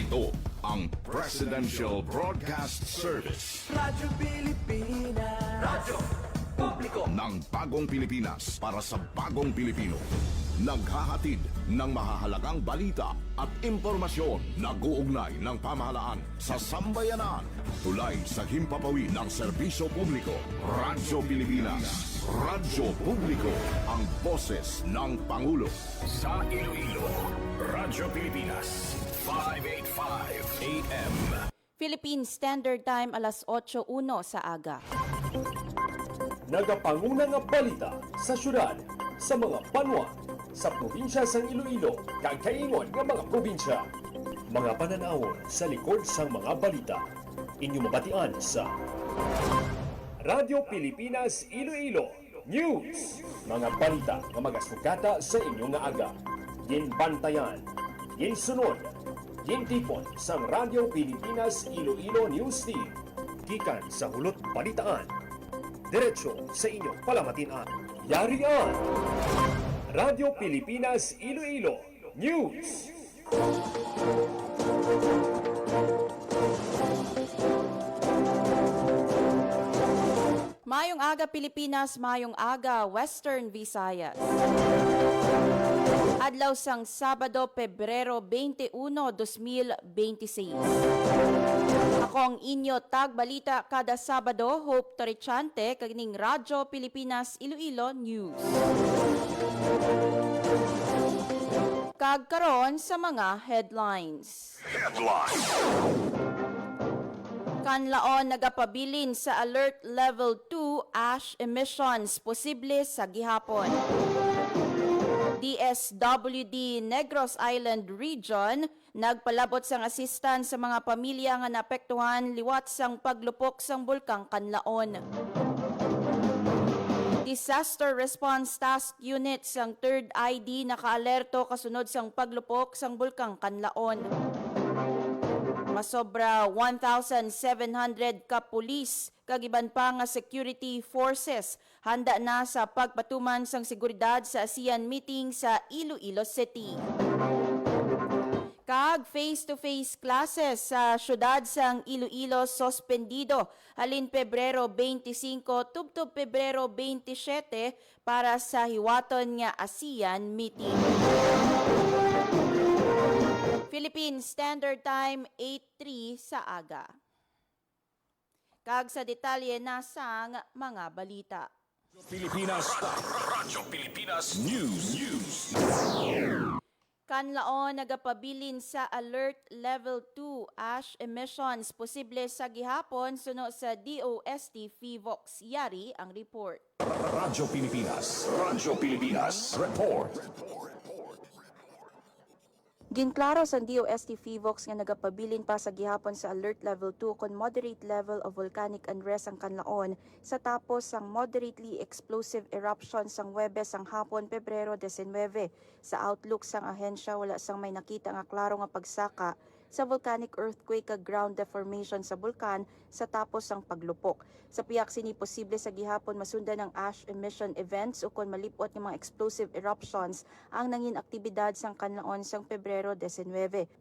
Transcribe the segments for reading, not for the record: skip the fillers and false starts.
Ito ang Presidential Broadcast Service Radyo Pilipinas. Radyo Publiko ng Bagong Pilipinas para sa Bagong Pilipino. Naghahatid ng mahahalagang balita at impormasyon na guugnay ng pamahalaan sa sambayanan. Tulay sa himpapawid ng serbisyo publiko. Radyo Pilipinas. Radyo Publiko. Ang boses ng Pangulo. Sa Iloilo, Radyo Pilipinas, 585 AM. Philippine Standard Time, alas 8:01 sa aga. Nagapanguna nga balita sa syudad, sa mga banwa, sa probinsya sa Iloilo, kag kaingon nga mga probinsya. Mga pananawon sa likod sang mga balita. Inyo mabatian sa Radyo Pilipinas Iloilo News. Mga balita nga magasugata sa inyong nga aga. Ginbantayan, ginsunod, gintipon sang Radyo Pilipinas Iloilo News Team. Gikan sa hulot balitaan. Diretso sa inyong palamatian. Yarian! Radyo Pilipinas Iloilo News. Mayong aga Pilipinas, mayong aga Western Visayas. Adlaw sang Sabado, Pebrero 21, 2026. Ako ang inyo tagbalita kada Sabado, Hope Torichante, kagning Radyo Pilipinas Iloilo News. Kagkaron sa mga headlines. Kanlaon nagapabilin sa Alert Level 2 ash emissions posible sa gihapon. DSWD Negros Island Region nagpalabot sang assistance sa mga pamilya nga naapektuhan liwat sang paglupok sang bulkang Kanlaon. Disaster Response Task Unit sang 3rd ID nakaalerto kasunod sang paglupok sang bulkang Kanlaon. Masobra 1,700 ka pulis kagiban pa nga security forces handa na sa pagpatuman sang seguridad sa ASEAN meeting sa Iloilo City. Kag face-to-face classes sa syudad sang Iloilo suspendido halin Pebrero 25 tubtob Pebrero 27 para sa hiwaton nga ASEAN meeting. Philippine Standard Time 8:03 sa aga. Kag sa detalye na sang mga balita. Pilipinas, Radyo Pilipinas News. Kanlaon nagapabilin sa Alert Level 2 ash emissions posible sa gihapon suno sa DOST FIVOX. Yari ang report. Radyo Pilipinas, Report. Ginklaro sa DOST FIVOX nga nagapabilin pa sa gihapon sa Alert Level 2 kon moderate level of volcanic unrest ang Kanlaon sa tapos sang moderately explosive eruption sang Huwebes sang hapon Pebrero 19. Sa outlook sang ahensya wala sang may nakita nga klaro nga pagsaka sa volcanic earthquake kag ground deformation sa bulkan sa tapos sang paglupok. Sa piyak sini posible sa gihapon masundan ng ash emission events o kon malipot ng mga explosive eruptions ang nangin aktibidad sang Kanlaon sang Pebrero 19.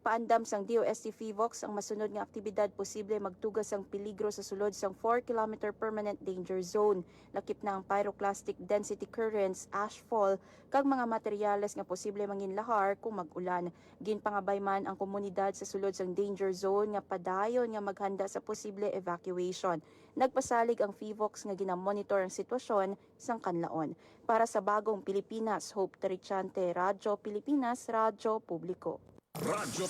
Paandam sang DOST FIVOX ang masunod nga aktibidad posible magtugas sang peligro sa sulod sang 4 km permanent danger zone. Lakip na ang pyroclastic density currents, ashfall kag mga materyales nga posible manginlahar kung mag-ulan. Ginpangabay man ang komunidad sa sulod sang danger zone nga padayon nga maghanda sa posible evacuation. Nagpasalig ang FIVOX nga ginamonitor ang sitwasyon sang Kanlaon. Para sa Bagong Pilipinas, Hope Torichante, Radyo Pilipinas, Radyo Publiko. Radyo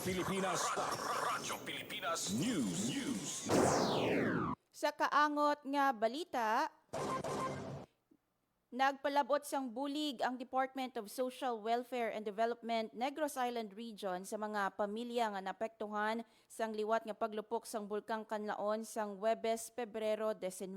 Pilipinas News. Sa kaangot nga balita, nagpalabot sang bulig ang Department of Social Welfare and Development Negros Island Region sa mga pamilya nga naapektuhan sang liwat nga paglupok sang bulkang Kanlaon sang Huwebes, Pebrero 19.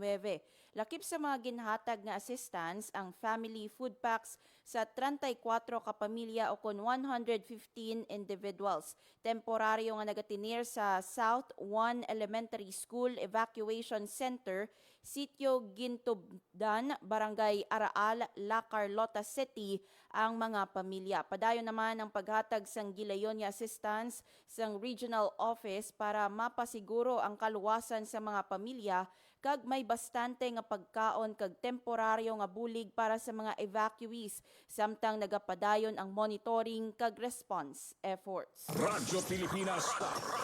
Lakip sa mga ginhatag nga assistance ang family food packs sa 34 ka pamilya o kon 115 individuals. Temporaryo nga nagatinir sa South 1 Elementary School Evacuation Center Sitio Gintubdan, Barangay Araal, La Carlota City ang mga pamilya. Padayon naman ang paghatag sang gilayon nga assistance sang regional office para mapasiguro ang kaluwasan sa mga pamilya kag may bastante nga pagkaon kag temporaryo nga bulig para sa mga evacuees samtang nagapadayon ang monitoring kag response efforts. Radyo Pilipinas.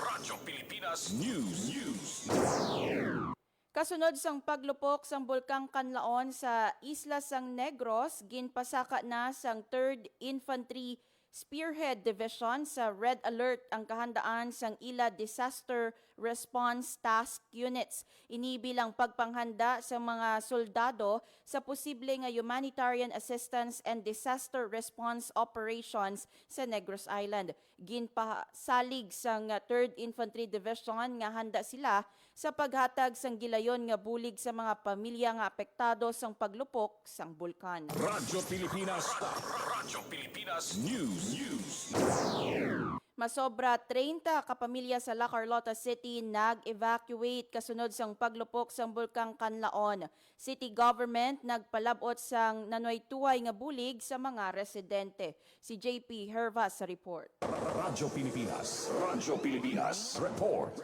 Radyo Pilipinas News. Kasunod sang paglupok sang Bulkang Kanlaon sa Isla sang Negros, ginpasaka na sang 3rd Infantry Spearhead Division sa Red Alert ang kahandaan sang ila Disaster Response Task Units. Ini bilang pagpanghanda sa mga soldado sa posible nga humanitarian assistance and disaster response operations sa Negros Island. Ginpasalig sang 3rd Infantry Division nga handa sila sa paghatag sang gilayon nga bulig sa mga pamilya nga apektado sang paglupok sang bulkan. Radyo Pilipinas. Radyo Pilipinas News. Masobra 30 kapamilya sa La Carlota City nag-evacuate kasunod sang paglupok sang Bulkang Kanlaon. City government nagpalabot sang nanoy-tuway nga bulig sa mga residente. Si JP Hervas sa report. Radyo Pilipinas. Radyo Pilipinas. Report.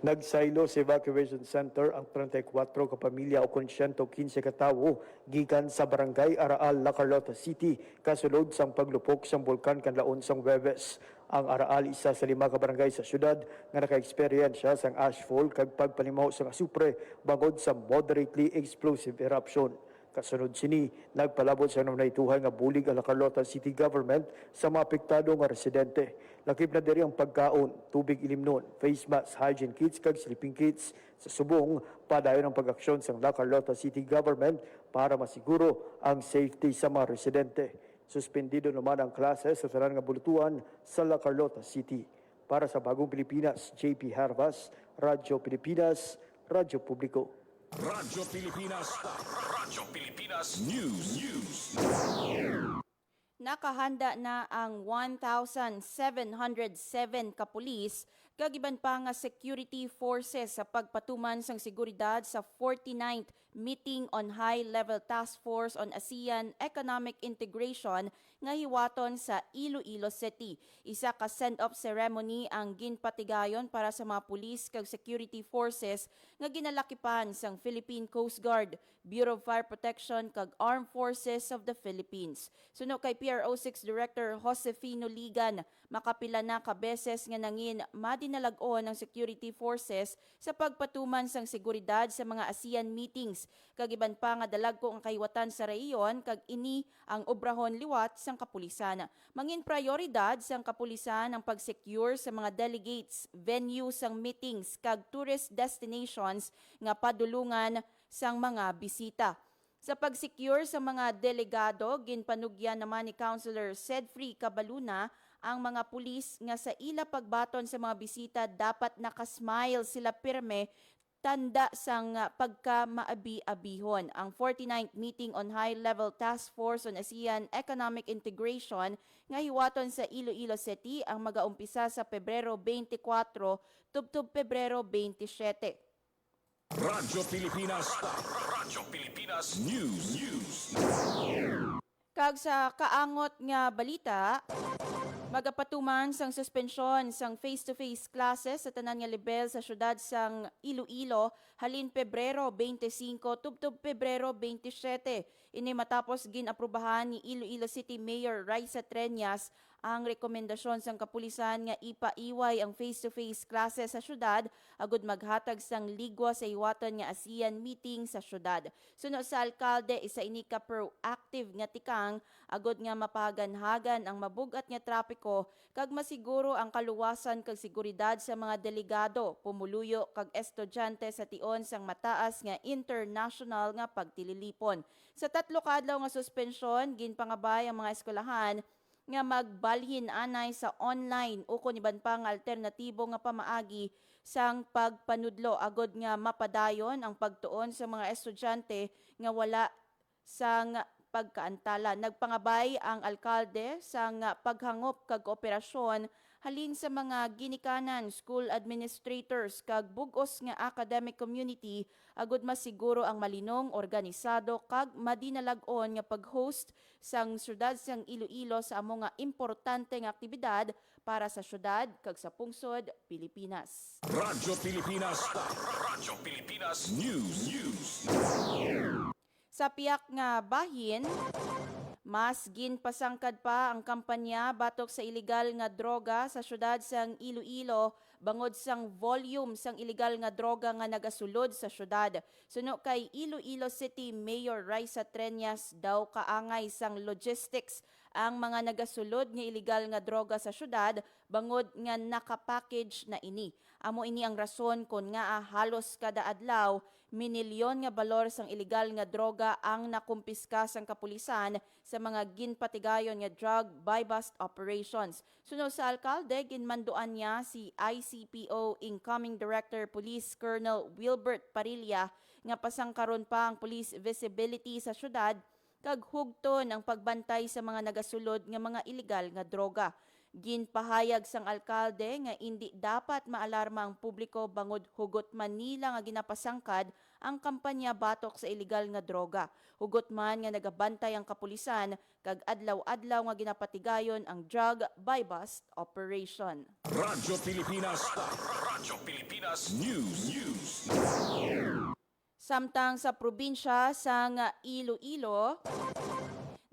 Nagsaylo sa evacuation center ang 34 kapamilya o 115 katawo gikan sa barangay Araal, La Carlota City kasulod sang paglupok sang bulkan Kanlaon sang Huwebes. Ang Araal isa sa 5 ka barangay sa syudad nga naka-eksperyensya sang ashfall kag pagpanimaw sang asupre bangod sa moderately explosive eruption. Kasunod sini, nagpalabot sa namaytuhay nga bulig ang La Carlota City Government sa mga apektado nga residente. Lakip na diri ang pagkaon, tubig ilimnon, face mask, hygiene kits kag sleeping kits. Sa subong, padayon ang pag-aksyon sa La Carlota City Government para masiguro ang safety sa mga residente. Suspendido naman ang klase sa tanan nga bulutuan sa La Carlota City. Para sa Bagong Pilipinas, JP Harvas, Radyo Pilipinas, Radyo Publiko. Radyo Pilipinas. Radyo Pilipinas News. Nakahanda na ang 1,707 kapulis kag iban pa nga security forces sa pagpatuman sang seguridad sa 49th Meeting on High-Level Task Force on ASEAN Economic Integration nga hiwaton sa Iloilo City. Isa ka send-off ceremony ang ginpatigayon para sa mga pulis kag security forces nga ginalakipan sang Philippine Coast Guard, Bureau of Fire Protection kag Armed Forces of the Philippines. Suno kay PRO 6 Director Josefino Ligan, makapila na ka beses nga nangin madinalag-on ang security forces sa pagpatuman sang seguridad sa mga ASEAN meetings. Kag iban pa nga dalagko ang kahiwatan sa rehiyon kag ini ang obrahon liwat sang kapulisan. Mangin prioridad sang kapulisan ang pag-secure sa mga delegates, venue sang meetings kag tourist destinations nga padulungan sang mga bisita. Sa pag-secure sa mga delegado, ginpanugyan naman ni Councilor Sedfrey Cabaluna ang mga pulis nga sa ila pagbaton sa mga bisita dapat nakasmile sila pirme tanda sang pagka-maabi-abihon. Ang 49th Meeting on High-Level Task Force on ASEAN Economic Integration nga hiwaton sa Iloilo City ang mag-aumpisa sa Pebrero 24 tubtob Pebrero 27. Radyo Pilipinas. Radyo Pilipinas News. Kag sa kaangot nga balita, magapatuman sang suspensyon sang face-to-face classes sa tanan nga level sa syudad sang Iloilo halin Pebrero 25 tubtob Pebrero 27. Ini matapos ginaprubahan ni Iloilo City Mayor Raisa Treñas ang rekomendasyon sang kapulisan nga ipaiway ang face-to-face classes sa syudad agud maghatag sang ligwa sa iwatan nga ASEAN meeting sa syudad. Suno sa alkalde, isa ini ka proactive nga tikang agud nga mapaganhagan ang mabugat nga trapiko kag masiguro ang kaluwasan kag seguridad sa mga delegado, pumuluyo kag estudyante sa tion sang mataas nga international nga pagtililipon. Sa 3 ka adlaw nga suspensyon, ginpangabay ang mga eskwelahan nga magbalhin anay sa online o kun iban pa nga alternatibo nga pamaagi sang pagpanudlo agod nga mapadayon ang pagtuon sa mga estudyante nga wala sang pagkaantala. Nagpangabay ang alkalde sang paghangop kag operasyon halin sa mga ginikanan, school administrators kag bug-os nga academic community agud masiguro ang malinong, organisado kag madinalag-on nga pag-host sang syudad sang Iloilo sa amo nga importante nga aktibidad para sa syudad kag sa pungsod Pilipinas. Radyo Pilipinas. Radyo Pilipinas News. Sa piyak nga bahin, mas ginpasangkad pa ang kampanya batok sa iligal nga droga sa syudad sang Iloilo bangod sang volume sang iligal nga droga nga nagasulod sa syudad. Suno kay Iloilo City Mayor Raisa Treñas daw kaangay sang logistics ang mga nagasulod nga iligal nga droga sa syudad bangod nga nakapackage na ini. Amo ini ang rason kung nga halos kada adlaw minilyon nga balor sang iligal nga droga ang nakumpiska sang kapulisan sa mga ginpatigayon nga drug buy-bust operations. Sunod sa alkalde, ginmanduan niya si ICPO Incoming Director Police Colonel Wilbert Parilla nga pasangkaron pa ang police visibility sa syudad kag hugton ang pagbantay sa mga nagasulod nga mga iligal nga droga. Ginpahayag sang alkalde nga hindi dapat maalarma ang publiko bangod hugot man nila nga ginapasangkad ang kampanya batok sa iligal nga droga. Hugot man nga nagabantay ang kapulisan kag adlaw-adlaw nga ginapatigayon ang drug buy-bust operation. Radyo Pilipinas. Radyo Pilipinas News. Samtang sa probinsya sang Iloilo,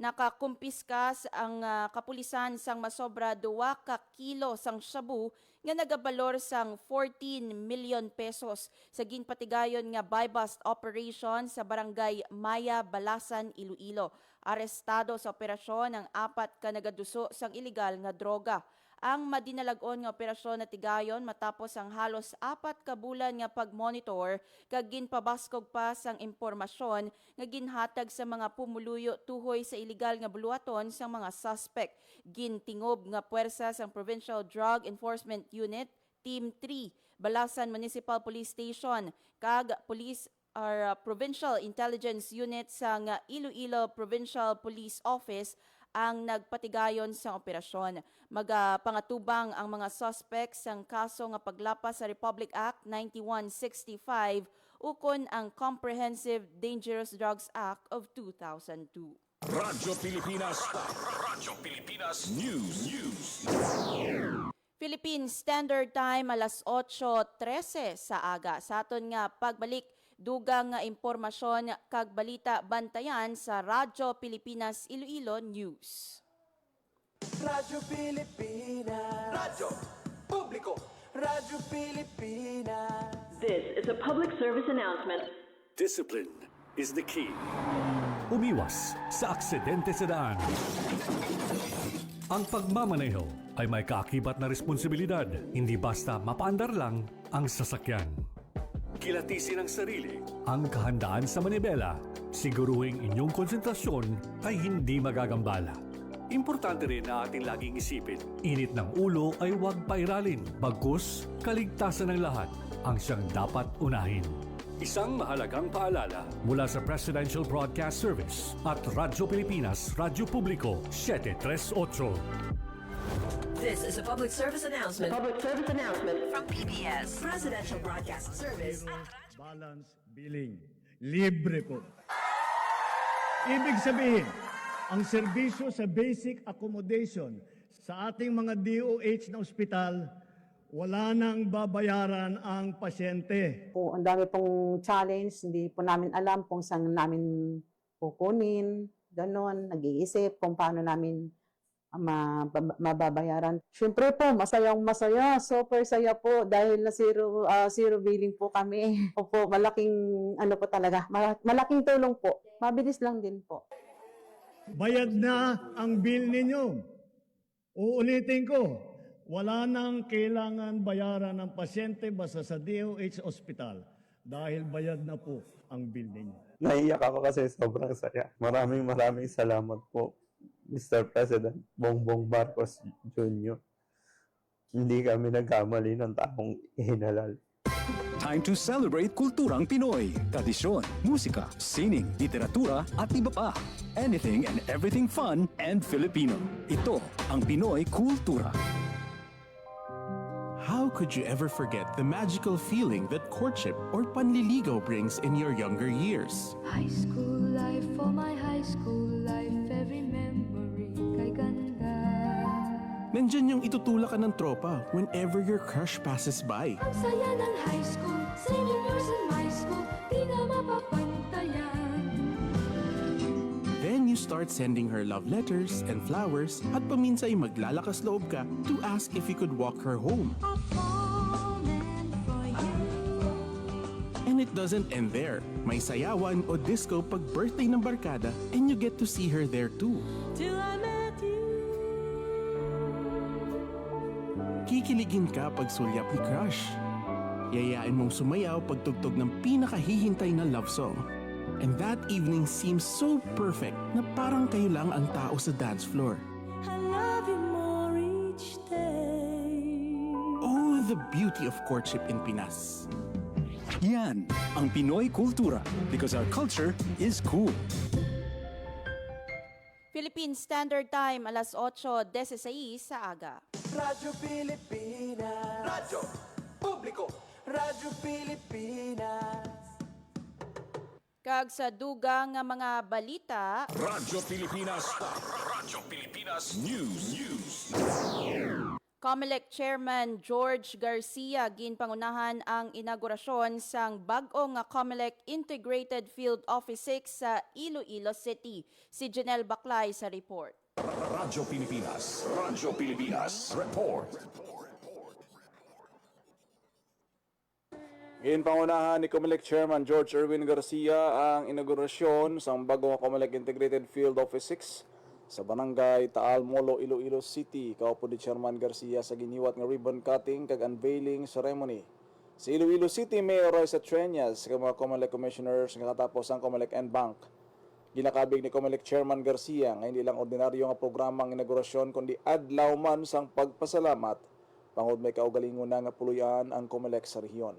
nakakumpiskas ang kapulisan sang masobra 2 ka kilo sang shabu nga nagabalor sang 14 million pesos sa ginpatigayon nga buy-bust operation sa barangay Maya, Balasan, Iloilo. Arestado sa operasyon ang 4 ka nagaduso sang iligal nga droga. Ang madinalagon nga operasyon na tigayon matapos ang halos 4 ka bulan nga pagmonitor kag ginpabaskog pa sang impormasyon nga ginhatag sa mga pumuluyo tuhoy sa iligal nga buluhaton sang mga suspect. Gintingob nga puwersa sang Provincial Drug Enforcement Unit Team 3, Balasan Municipal Police Station kag Police Provincial Intelligence Unit sang Iloilo Provincial Police Office ang nagpatigayon sa operasyon. Magapangatubang ang mga suspects sang kaso nga paglapas sa Republic Act 9165 ukon ang Comprehensive Dangerous Drugs Act of 2002. Radyo Pilipinas. Radyo Pilipinas News. Philippine Standard Time alas 8:13 sa aga. Sa aton nga pagbalik, dugang nga impormasyon kag balita bantayan sa Radyo Pilipinas Iloilo News. Radyo Pilipinas. Radyo Publiko. Radyo Pilipinas. This is a public service announcement. Discipline is the key. Umiwas sa aksidente sa daan. Ang pagmamaneho ay may kaakibat na responsibilidad, hindi basta mapaandar lang ang sasakyan. Kilatisin ang sarili, ang kahandaan sa manibela, siguruhing inyong konsentrasyon ay hindi magagambala. Importante rin na ating laging isipin, init ng ulo ay huwag pairalin, bagkus kaligtasan ng lahat ang siyang dapat unahin. Isang mahalagang paalala mula sa Presidential Broadcast Service at Radyo Pilipinas, Radyo Publiko, 738. This is a public service announcement. Public service announcement from PBS Presidential Broadcast Service. Balance billing. Libre po. Ibig sabihin, ang serbisyo sa basic accommodation sa ating mga DOH na ospital, wala nang babayaran ang pasyente. Po, ang dami pong challenge, hindi po namin alam kung saan namin kukunin, ganon, nag-iisip kung paano namin mababayaran. Siyempre po, masaya, super saya po dahil na zero billing po kami. Opo, malaking ano po talaga, malaking tulong po. Mabilis lang din po. Bayad na ang bill ninyo. Uulitin ko, wala nang kailangan bayaran ng pasyente basta sa DOH Hospital dahil bayad na po ang bill ninyo. Naiyak ako kasi sobrang saya. Maraming salamat po, Mr. President Bongbong Marcos Jr. Hindi kami nagkamali ng taong ihinalal. Time to celebrate kulturang Pinoy, tradisyon, musika, sining, literatura at iba pa. Anything and everything fun and Filipino. Ito ang Pinoy Kultura. How could you ever forget the magical feeling that courtship or panliligaw brings in your younger years? High school life, for my high school life, every memory kay ganda. Nandyan yung itutulak ka ng tropa whenever your crush passes by. Ang saya ng high school, senior years in my school, di na mapapantayan. Then you start sending her love letters and flowers at paminsay maglalakas loob ka to ask if you could walk her home. I've fallen for you. And it doesn't end there. May sayawan o disco pag birthday ng barkada and you get to see her there too. Till I met you. Kikiligin ka pag sulyap ni crush. Yayain mong sumayaw pag tugtog ng pinakahihintay na love song. And that evening seems so perfect na parang kayo lang ang tao sa dance floor. I love you more each day. Oh, the beauty of courtship in Pinas. Yan ang Pinoy kultura because our culture is cool. Philippine Standard Time, alas 8:16 sa aga. Radyo Pilipinas. Radyo Publiko. Radyo Pilipinas. Kag sa dugang nga mga balita, Radyo Pilipinas. Radyo Pilipinas News. COMELEC Chairman George Garcia ginpangunahan ang inaugurasyon sang bag-o nga COMELEC Integrated Field Office 6 sa Iloilo City. Si Janelle Baclay sa report. Radyo Pilipinas. Radyo Pilipinas Report. Ginpangunahan ni COMELEC Chairman George Erwin Garcia ang inaugurasyon sa bagong COMELEC Integrated Field Office 6 sa Barangay Taal Molo, Iloilo City. Kaupo ni Chairman Garcia sa giniwat nga ribbon cutting kag unveiling ceremony. Sa Iloilo City, Mayor Royce Treñas kag mga COMELEC commissioners nga katapos ang COMELEC N-Bank. Ginakabig ni COMELEC Chairman Garcia nga hindi lang ordinaryo nga programang inaugurasyon kundi adlaw man sang pagpasalamat pangod may kaugalingon na nga puluyan ang COMELEC sa rehiyon.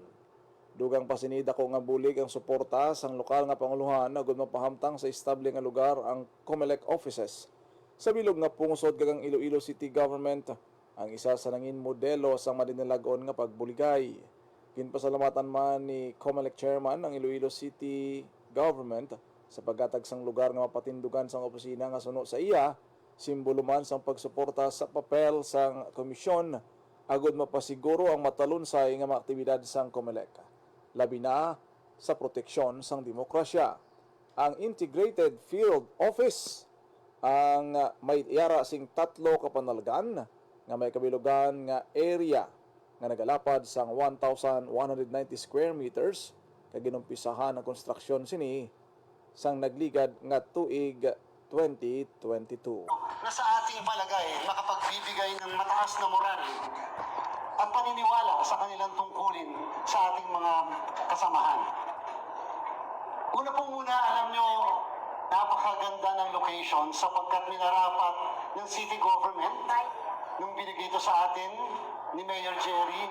Dugang pasinid ako nga bulig ang suporta sang lokal nga panguluhan na gud mapahamtang sa estable nga lugar ang COMELEC offices. Sa bilog nga pungusod kagang Iloilo City Government ang isa sa nangin modelo sa madinalagon nga pagbuligay. Ginpasalamatan man ni COMELEC Chairman ang Iloilo City Government sa paggatag sang lugar nga mapatindugan sang opisina nga suno sa iya, simbolo man sang pagsuporta sa papel sang komisyon agud mapasiguro ang matalunsay nga mga aktibidad sang COMELEC. Labi na sa proteksyon sang demokrasya. Ang Integrated Field Office ang may iyara sing 3 kapanalgan nga may kabilugan nga area nga nagalapad sang 1,190 square meters kag ginumpisahan ang konstruksyon sini sang nagligad nga tuig 2022. Nasa ating palagay makapagbibigay ng mataas na moral at paniniwala sa kanilang tungkulin sa ating mga kasamahan. Una pong muna, alam nyo, napakaganda ng location sapagkat minarapat ng city government nung binigay ito sa atin ni Mayor Jerry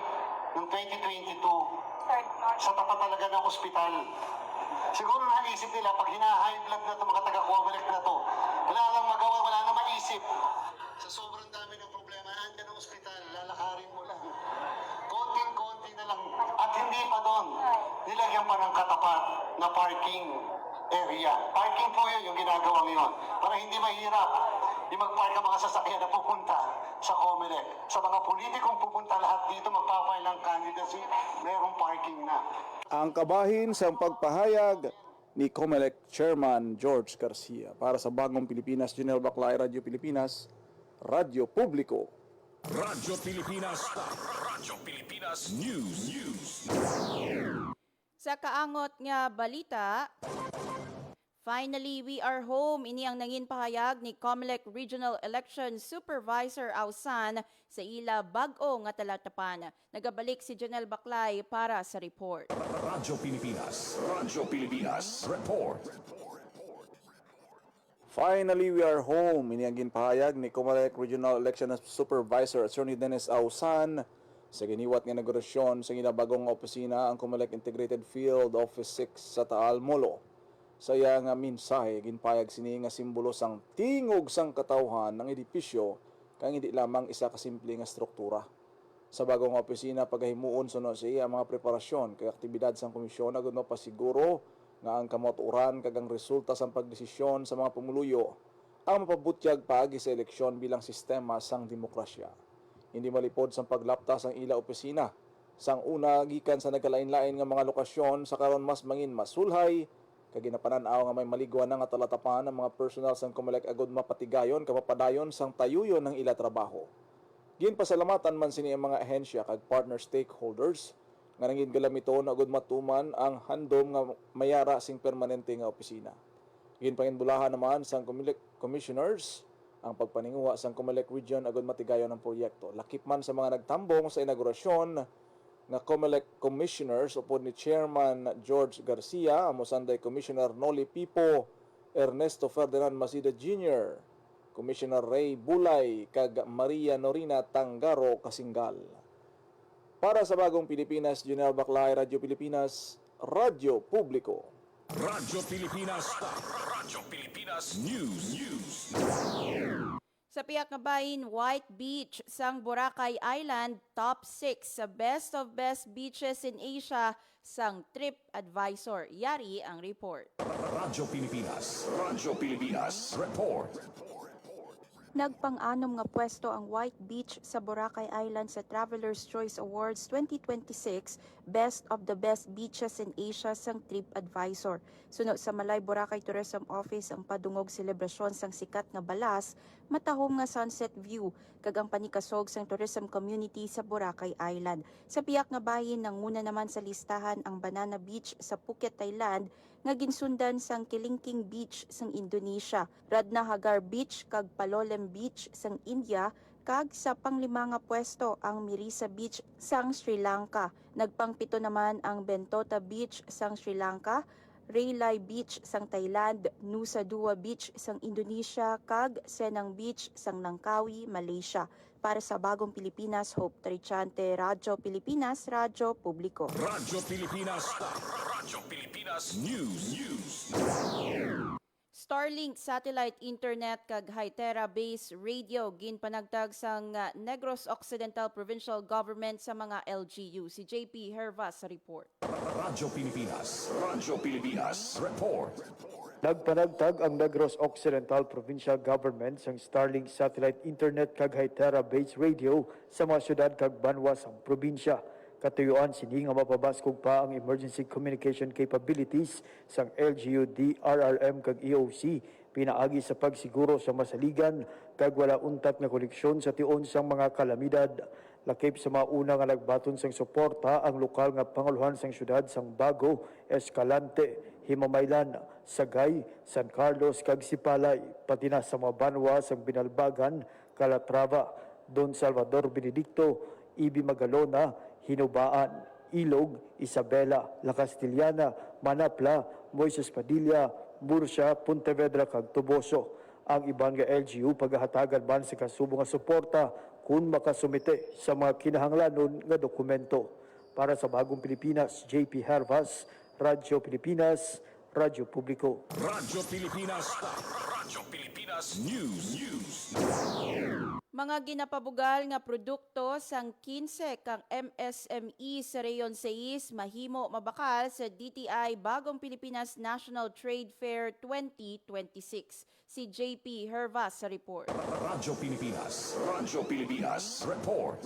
noong 2022 sa tapat talaga ng ospital. Siguro naisip nila, pag hina-high blood na ito, mga taga-COMELEC na ito, wala nang magawa, wala nang maisip. Sa sobrang dami ng problema, nandiyan ang ospital, lalakarin mo lang. Konting-konti na lang. At hindi pa doon, nilagyan pa ng katapat na parking area. Parking po yun yung ginagawa ngayon. Para hindi mahirap yung mag-park ang mga sasakyan na pupunta sa COMELEC. Sa mga politikong pupunta lahat dito, magpapay ng candidacy, mayroong parking na. Ang kabahin sa pagpahayag ni COMELEC Chairman George Garcia. Para sa Bagong Pilipinas, Janelle Baclay, Radyo Pilipinas, Radyo Publiko. Radyo Pilipinas. Radyo Pilipinas News. sa kaangot nga balita, finally, we are home. Ini ang nangin pahayag ni COMELEC Regional Election Supervisor Ausan sa ila bag-o nga talatapan. Nagabalik si Janelle Baclay para sa report. Radyo Pilipinas. Radyo Pilipinas. Report. Finally, we are home. Ini ang ginpahayag ni COMELEC Regional Election Supervisor Attorney Dennis Ausan sa giniwat nga negosasyon sa ginabagong opisina ang COMELEC Integrated Field Office 6 sa Taal Molo. Sa iya nga mensahe, ginpahayag sini nga simbolo sang tingog sang katawhan ng edipisyo kang hindi lamang isa ka simple nga struktura. Sa bagong opisina pagahimuon suno siya ang mga preparasyon kay aktibidad sang komisyon agud mapasiguro nga ang kamoturan kag ang resulta sang pagdesisyon sa mga pumuluyo ang mapabutyag paagi sa eleksyon bilang sistema sang demokrasya. Hindi malipod sang paglaptas ang ila opisina sang una gikan sa nagkalain-lain nga mga lokasyon sa karon mas mangin masulhay kag ginapanan-aw nga may maligwa na nga talatapan ang mga personal sang COMELEC agud mapatigayon kapapadayon sang tayuyon ng ila trabaho. Ginpasalamatan man sini ang mga ahensya kag partner stakeholders nga nangin galamiton agud matuman ang handom nga mayara sing permanente nga opisina. Ginpanginbulahan naman sang COMELEC commissioners ang pagpaninguha sang COMELEC region agud matigayon ang proyekto. Lakip man sa mga nagtambong sa inaugurasyon nga COMELEC commissioners upod ni Chairman George Garcia, ang Mosanday Commissioner Noli Pipo, Ernesto Ferdinand Masida Jr., Commissioner Ray Bulay kag Maria Norina Tangaro Kasinggal. Para sa Bagong Pilipinas, Junel Baclay, Radyo Pilipinas, Radyo Publiko. Radyo Pilipinas. Radyo Pilipinas News. Sa piyak nga bahin, White Beach sang Boracay Island, top 6 sa best of best beaches in Asia sang TripAdvisor. Yari ang report. Radyo Pilipinas. Radyo Pilipinas Report. Nagpang-anom nga pwesto ang White Beach sa Boracay Island sa Traveler's Choice Awards 2026 Best of the Best Beaches in Asia sang TripAdvisor. Sunod sa Malay Boracay Tourism Office ang padungog selebrasyon sang sikat nga balas, matahom nga sunset view kag ang panikasog sang tourism community sa Boracay Island. Sa piyak nga bahin nanguna naman sa listahan ang Banana Beach sa Phuket, Thailand, nga ginsundan sang Kilingking Beach sang Indonesia, Radna Hagar Beach kag Palolem Beach sang India, kag sa panglima nga pwesto ang Mirisa Beach sang Sri Lanka. Nagpangpito naman ang Bentota Beach sang Sri Lanka, Railay Beach sang Thailand, Nusa Dua Beach sang Indonesia, kag Senang Beach sang Langkawi, Malaysia. Para sa Bagong Pilipinas, Hope Trichante, Radyo Pilipinas, Radyo Publiko. Radyo Pilipinas. Radyo Pilipinas News. Starlink satellite internet kag Hytera base radio ginpanagtag sang Negros Occidental Provincial Government sa mga LGU. Si JP Hervas sa report. Radyo Pilipinas. Radyo Pilipinas Report. Nagpanagtag ang Negros Occidental Provincial Government sang Starlink Satellite Internet kag Hytera Base Radio sa mga syudad kag banwa sang probinsya. Katuyuan sini nga mapabaskog pa ang emergency communication capabilities sang LGU, DRRM kag EOC pinaagi sa pagsiguro sa masaligan kag wala untat nga koneksyon sa tion sang mga kalamidad. Lakip sa mga una nga nagbaton sang suporta ang lokal nga panguluhan sang syudad sang Bago, Escalante, Himamaylan, Sagay, San Carlos kag Sipalay, pati na sa mga banwa sang Binalbagan, Calatrava, Don Salvador Benedicto, Ibi Magalona, Hinubaan, Ilog, Isabela, La Castillana, Manapla, Moises Padilla, Murcia, Pontevedra kag Toboso. Ang ibang nga LGU paghahatagan man sa kasubo nga suporta kung makasumite sa mga kinahanglanon nga dokumento. Para sa Bagong Pilipinas, JP Hervas, Radyo Pilipinas, Radyo Publiko. Radyo Pilipinas. Radyo Pilipinas News. Mga ginapabugal nga produkto sang 15 kang MSME sa Reyon 6 mahimo mabakal sa DTI Bagong Pilipinas National Trade Fair 2026. Si JP Hervas sa report. Radyo Pilipinas. Radyo Pilipinas Report.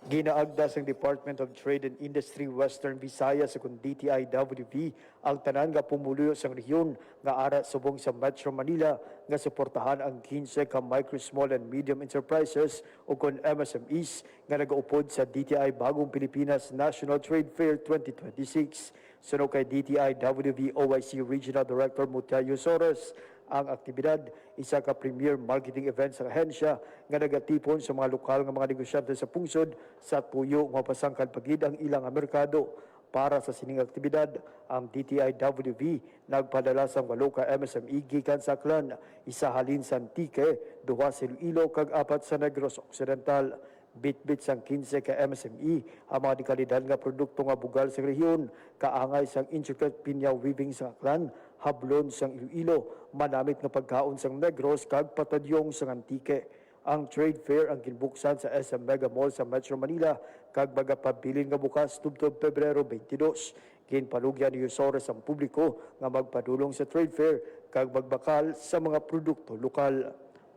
Ginaagda sang Department of Trade and Industry Western Visayas ug DTI-WV ang tanan nga pumuluyo sang rehiyon nga ara subong sa Metro Manila nga suportahan ang 15 ka micro, small and medium enterprises o kon MSMEs nga nagaupod sa DTI Bagong Pilipinas National Trade Fair 2026. Sunod kay DTI-WV OIC Regional Director Mutiayo Soros, ang aktibidad isa ka premier marketing event sa ahensya nga nagatipon sa mga lokal nga mga negosyante sa pungsod sa tuyo nga pasangkad pagid ang ilang merkado. Para sa sining aktibidad, ang DTI-WV nagpadala sa 8 ka MSME gikan sa Aklan, isa halin sa Antique, 2 sa Iloilo kag 4 sa Negros Occidental. Bit-bit sang 15 ka MSME ang mga dekalidad nga produkto nga bugal sa rehiyon, kaangay sang intricate pinya weaving sa Aklan, hablon sang Iloilo, manamit nga pagkaon sang Negros kag patadyong sang Antique. Ang trade fair ang ginbuksan sa SM Mega Mall sa Metro Manila kag magapabilin nga bukas tubtob Pebrero 22. Ginpalugyan ni Yusores ang publiko nga magpadulong sa trade fair kag magbakal sa mga produkto lokal.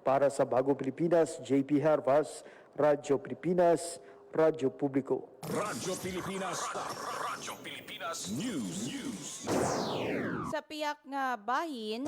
Para sa Bagong Pilipinas, JP Harvas, Radyo Pilipinas, Radyo Publiko. Radyo Pilipinas. Radyo Pilipinas News. Sa piyak nga bahin,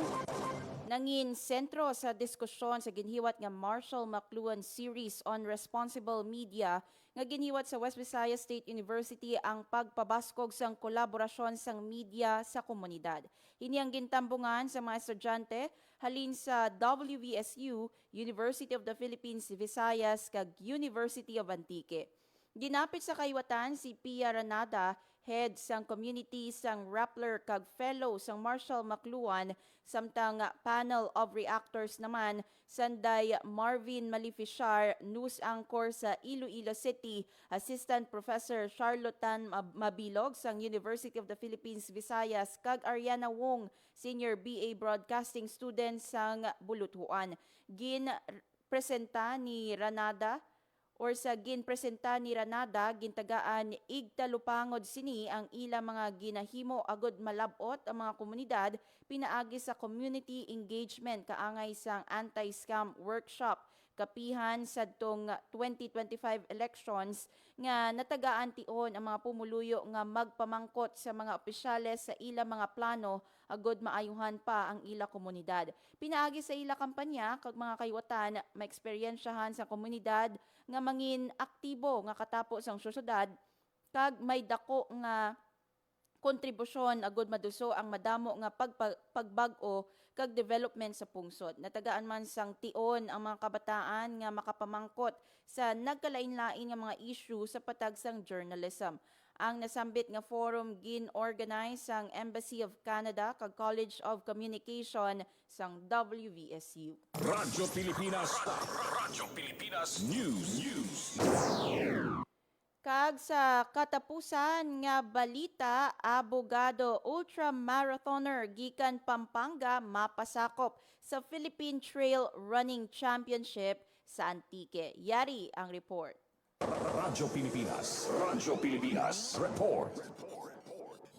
nangin sentro sa diskusyon sa ginhiwat nga Marshall McLuhan Series on Responsible Media nga ginhiwat sa West Visayas State University ang pagpabaskog sang kolaborasyon sang media sa komunidad. Ini ang gintambungan sa mga estudyante halin sa WVSU, University of the Philippines Visayas kag University of Antique. Ginapit sa kayuwatan si Pia Ranada, head sang community sang Rappler kag fellow sang Marshall McLuhan, samtang panel of reactors naman sanday Marvin Malificar, news anchor sa Iloilo City, Assistant Professor Charlotan Mabilog sang University of the Philippines Visayas kag Ariana Wong, Senior BA Broadcasting student sang Buluthuan. Ginpresenta ni Ranada gintagaan igtalupangod sini ang ila mga ginahimo agod malabot ang mga komunidad pinaagi sa community engagement kaangay sang anti-scam workshop kapihan sadtong 2025 elections nga natagaan tion ang mga pumuluyo nga magpamangkot sa mga opisyales sa ila mga plano agod maayuhan pa ang ila komunidad. Pinaagi sa ila kampanya kag mga kayuwatan maeksperiensyahan sa komunidad nga mangin aktibo nga katapos ang syudad kag may dako nga kontribusyon agod maduso ang madamo nga pagbag-o kag development sa pungsod. Natagaan man sang tion ang mga kabataan nga makapamangkot sa nagkalain-lain nga mga issue sa patag sang journalism. Ang nasambit nga forum gin-organize sang Embassy of Canada kag College of Communication sang WVSU. Radyo Pilipinas. Radyo Pilipinas News. Kag sa katapusan nga balita, abogado ultramarathoner gikan Pampanga mapasakop sa Philippine Trail Running Championship sa Antique. Yari ang report. Radyo Pilipinas. Radyo Pilipinas Report.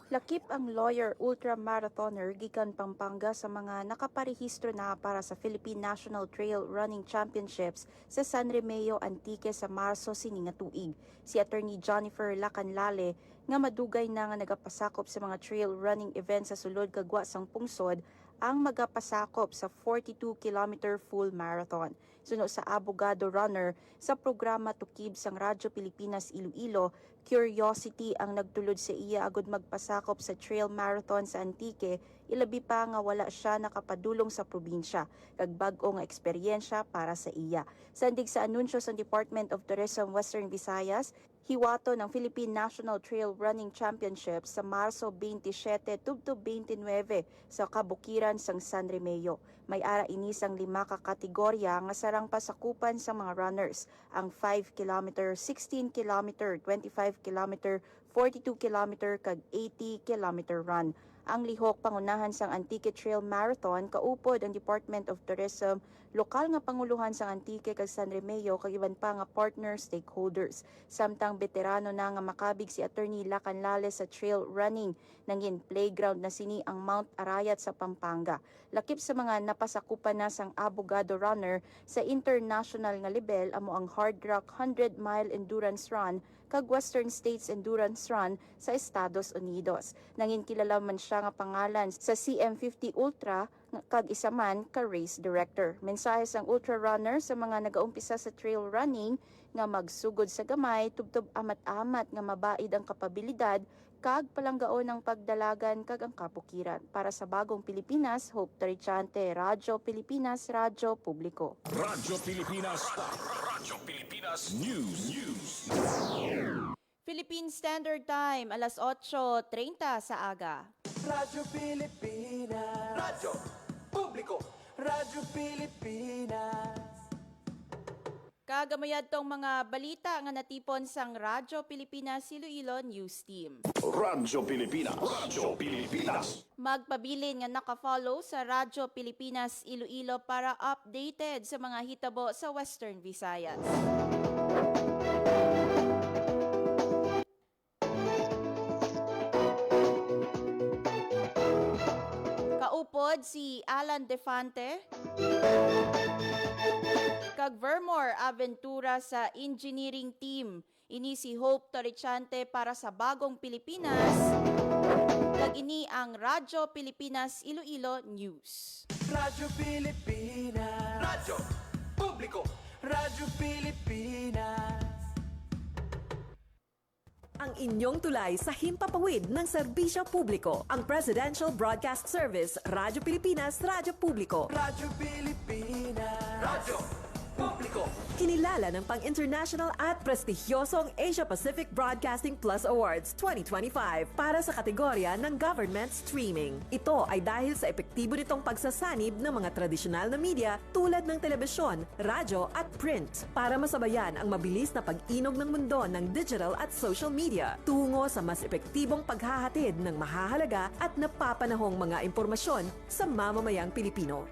Lakip ang lawyer ultramarathoner gikan Pampanga sa mga nakaparehistro na para sa Philippine National Trail Running Championships sa San Remeo, Antique sa Marso sini nga tuig. Si Attorney Jennifer Lacanlale nga madugay na nga nagapasakop sa mga trail running events sa sulod kagwa sang pungsod ang magapasakop sa 42-kilometer full marathon. Suno sa abogado runner sa programa Tukib sang Radyo Pilipinas Iloilo, Curiosity ang nagtulod sa iya agod magpasakop sa trail marathon sa Antique, ilabi pa nga wala siya nakapadulong sa probinsya, kag bag-o nga eksperyensya para sa iya. Sandig sa anunsyo sa Department of Tourism Western Visayas, hiwato ng Philippine National Trail Running Championship sa Marso 27 tubtob 29 sa kabukiran sang San Remeo. May ara inisang 5 ka kategorya nga sarang pasakupan sa mga runners, ang 5 km, 16 km, 25 km, 42 km kag 80 km run. Ang lihok pangunahan sang Antique Trail Marathon kaupod ang Department of Tourism, lokal nga panguluhan sang Antique kag San Remeo kag iban pa nga partner stakeholders. Samtang veterano na nga makabig si Attorney Lacanlale sa trail running, nangin playground na sini ang Mount Arayat sa Pampanga. Lakip sa mga napasakupan na sang abogado runner sa international nga level amo ang Hard Rock 100-mile endurance run kag Western States Endurance Run sa Estados Unidos. Nangin kilala man siya nga pangalan sa CM50 Ultra kag isa man ka race director. Mensahe sang ultra runner sa mga nagaumpisa sa trail running nga magsugod sa gamay tubtob amat-amat nga mabaid ang kapabilidad kag palanggaon ang pagdalagan kag ang kabukiran. Para sa Bagong Pilipinas, Hope Tarichante, Radyo Pilipinas, Radyo Publiko. Radyo Pilipinas. Radyo Pilipinas News. Philippine Standard Time, alas 8:30 sa aga. Radyo Pilipinas. Radyo Publiko. Radyo Pilipinas. Kagamayad tong mga balita nga natipon sang Radyo Pilipinas Iloilo News Team. Radyo Pilipinas. Radyo Pilipinas. Magpabilin nga nakafollow sa Radyo Pilipinas Iloilo para updated sa mga hitabo sa Western Visayas. Kaupod si Alan Defante, kag Vermore Aventura sa engineering team. Ini si Hope Torrichante para sa Bagong Pilipinas. Kag ini ang Radyo Pilipinas Iloilo News. Radyo Pilipinas. Radyo Publiko. Radyo Pilipinas. Ang inyong tulay sa himpapawid ng serbisyo publiko. Ang Presidential Broadcast Service, Radyo Pilipinas, Radyo Publiko. Radyo Pilipinas. Radyo Publiko. Kinilala ng pang-international at prestigyosong Asia Pacific Broadcasting Plus Awards 2025 para sa kategorya ng Government Streaming. Ito ay dahil sa epektibo nitong pagsasanib ng mga tradisyonal na media tulad ng telebisyon, radyo at print para masabayan ang mabilis na pag-inog ng mundo ng digital at social media tungo sa mas epektibong paghahatid ng mahahalaga at napapanahong mga impormasyon sa mamamayang Pilipino.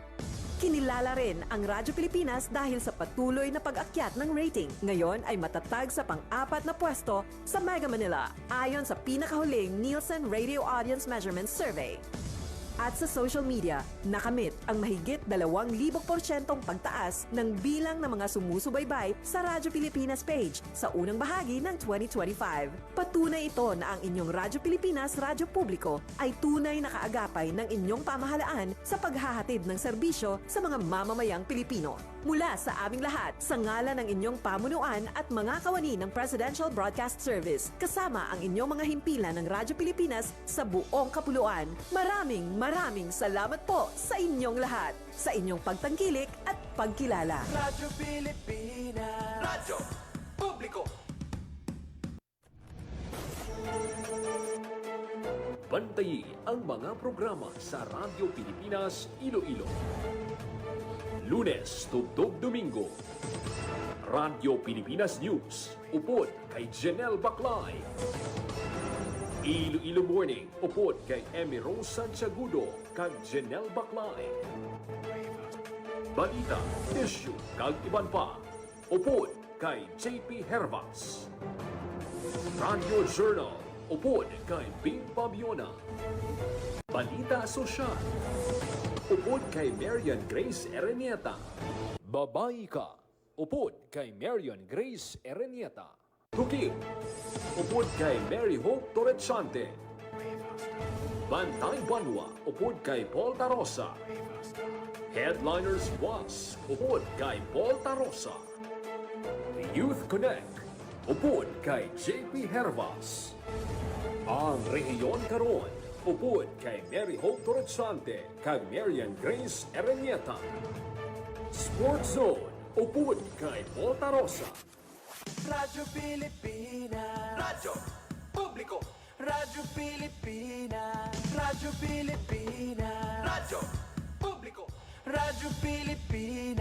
Kinilala rin ang Radyo Pilipinas dahil sa patuloy na pag-akyat ng rating. Ngayon ay matatag sa pang-4 na pwesto sa Mega Manila ayon sa pinakahuling Nielsen Radio Audience Measurement Survey. At sa social media, nakamit ang mahigit 2,000% pagtaas ng bilang ng mga sumusubaybay sa Radyo Pilipinas page sa unang bahagi ng 2025. Patunay ito na ang inyong Radyo Pilipinas Radyo Publiko ay tunay na kaagapay ng inyong pamahalaan sa paghahatid ng serbisyo sa mga mamamayang Pilipino. Mula sa aming lahat, sa ngalan ng inyong pamunuan at mga kawani ng Presidential Broadcast Service, kasama ang inyong mga himpilan ng Radyo Pilipinas sa buong kapuluan. Maraming salamat po sa inyong lahat, sa inyong pagtangkilik at pagkilala. Radyo Pilipinas. Radyo Publiko. Bantayi ang mga programa sa Radyo Pilipinas Iloilo. Lunes tugtog Domingo. Radyo Pilipinas News. Upod kay Janelle Baclay. Iloilo Morning. Upod kay Emmy Rose Santiagudo kag Janelle Baclay. Balita, issue kag iban pa. Upod kay JP Hervas. Radio Journal. Upod kay Bing Pabiona. Balita Sosyal. Upod kay Marian Grace Erenieta. Babae Ka. Upod kay Marian Grace Erenieta. Tukib. Upod kay Mary Hope Torrichante. Bantay Banwa. Upod kay Paul Tarosa. Headliners Was. Upod kay Paul Tarosa. Youth Connect. Upod kay JP Hervas. Ang Rehiyon Karon. Upod kay Mary Hope Torrichante kag Marian Grace Erenieta. Sports Zone. Upod kay Paul Tarosa. Radyo Pilipinas. Radyo Publiko. Radyo Pilipinas. Radyo Pilipinas. Radyo Publiko. Radyo Pilipinas.